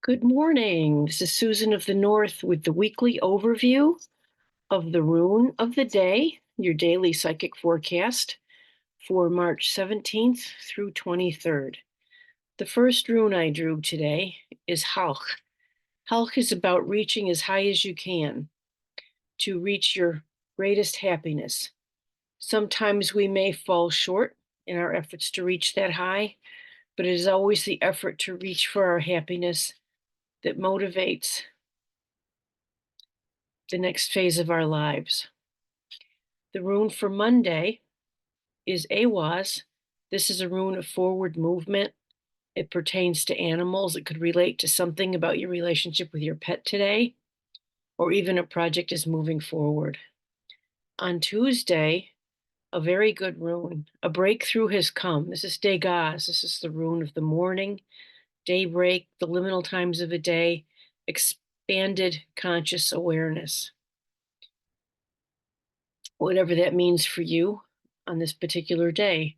Good morning. This is Susan of the North with the weekly overview of the rune of the day, your daily psychic forecast for March 17th through 23rd. The first rune I drew today is Halch. Halch is about reaching as high as you can to reach your greatest happiness. Sometimes we may fall short in our efforts to reach that high, but it is always the effort to reach for our happiness that motivates the next phase of our lives. The rune for Monday is Awaz. This is a rune of forward movement. It pertains to animals. It could relate to something about your relationship with your pet today, or even a project is moving forward. On Tuesday, a very good rune. A breakthrough has come. This is Degaz. This is the rune of the morning, daybreak, the liminal times of a day, expanded conscious awareness. Whatever that means for you on this particular day.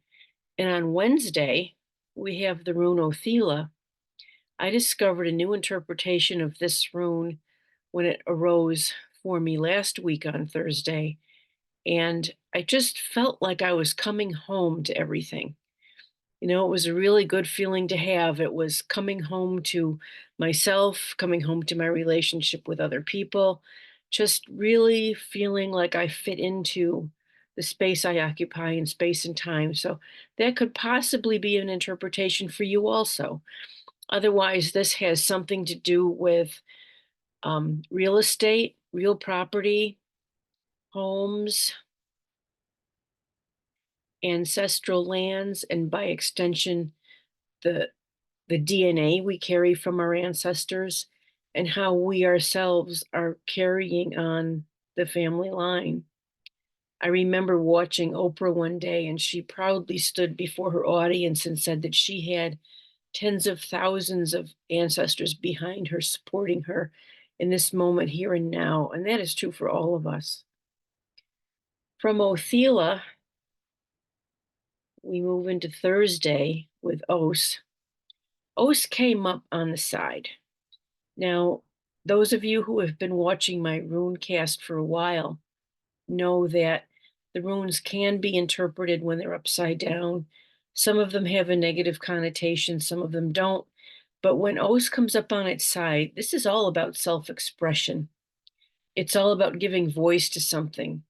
And on Wednesday, we have the rune Othila. I discovered a new interpretation of this rune when it arose for me last week on Thursday. And I just felt like I was coming home to everything. You know, it was a really good feeling to have. It was coming home to myself, coming home to my relationship with other people, just really feeling like I fit into the space I occupy in space and time. So that could possibly be an interpretation for you also. Otherwise, this has something to do with real estate, real property, homes, ancestral lands, and by extension, the the DNA we carry from our ancestors and how we ourselves are carrying on the family line. I remember watching Oprah one day, and she proudly stood before her audience and said that she had tens of thousands of ancestors behind her, supporting her in this moment here and now. And that is true for all of us. From Othila, we move into Thursday with Os. Os came up on the side. Now, those of you who have been watching my rune cast for a while know that the runes can be interpreted when they're upside down. Some of them have a negative connotation, some of them don't. But when Os comes up on its side, this is all about self-expression. It's all about giving voice to something.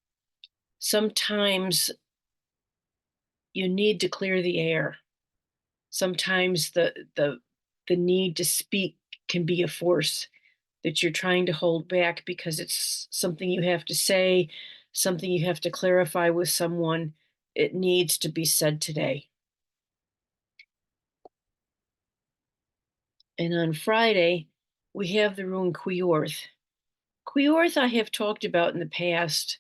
Sometimes you need to clear the air. Sometimes the need to speak can be a force that you're trying to hold back because it's something you have to say, something you have to clarify with someone. It needs to be said today. And on Friday, we have the rune Quiorth. Quiorth I have talked about in the past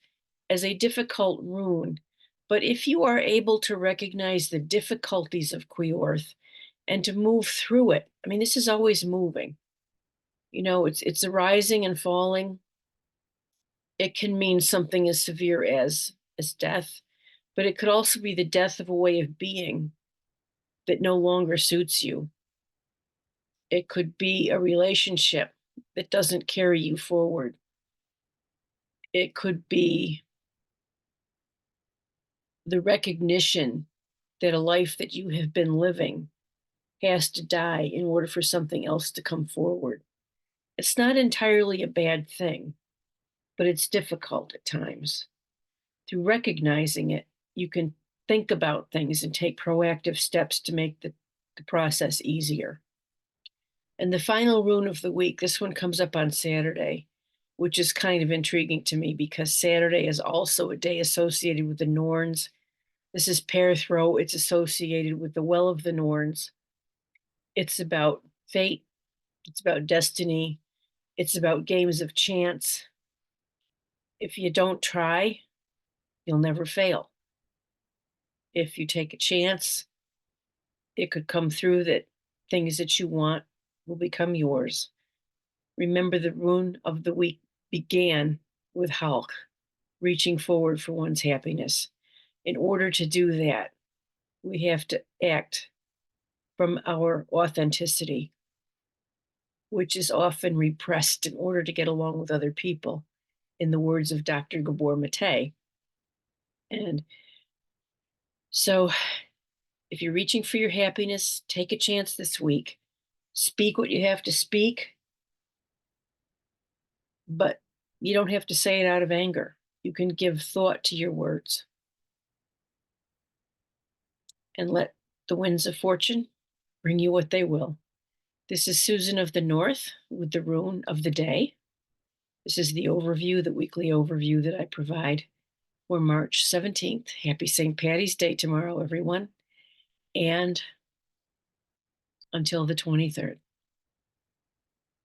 as a difficult rune, but if you are able to recognize the difficulties of Quiorth and to move through it, I mean, this is always moving. You know, it's a rising and falling. It can mean something as severe as death, but it could also be the death of a way of being that no longer suits you. It could be a relationship that doesn't carry you forward. It could be the recognition that a life that you have been living has to die in order for something else to come forward. It's not entirely a bad thing, but it's difficult at times. Through recognizing it, you can think about things and take proactive steps to make the process easier. And the final rune of the week, this one comes up on Saturday, which is kind of intriguing to me because Saturday is also a day associated with the Norns. This is Perthro. It's associated with the Well of the Norns. It's about fate. It's about destiny. It's about games of chance. If you don't try, you'll never fail. If you take a chance, it could come through that things that you want will become yours. Remember, the rune of the week began with Halk, reaching forward for one's happiness. In order to do that, we have to act from our authenticity. which is often repressed in order to get along with other people, in the words of Dr. Gabor Mate. And so, if you're reaching for your happiness, take a chance this week. Speak what you have to speak, but you don't have to say it out of anger. You can give thought to your words and let the winds of fortune bring you what they will. This is Susan of the North with the Rune of the Day. This is the overview, the weekly overview that I provide for March 17th. Happy St. Patty's Day tomorrow, everyone. And until the 23rd.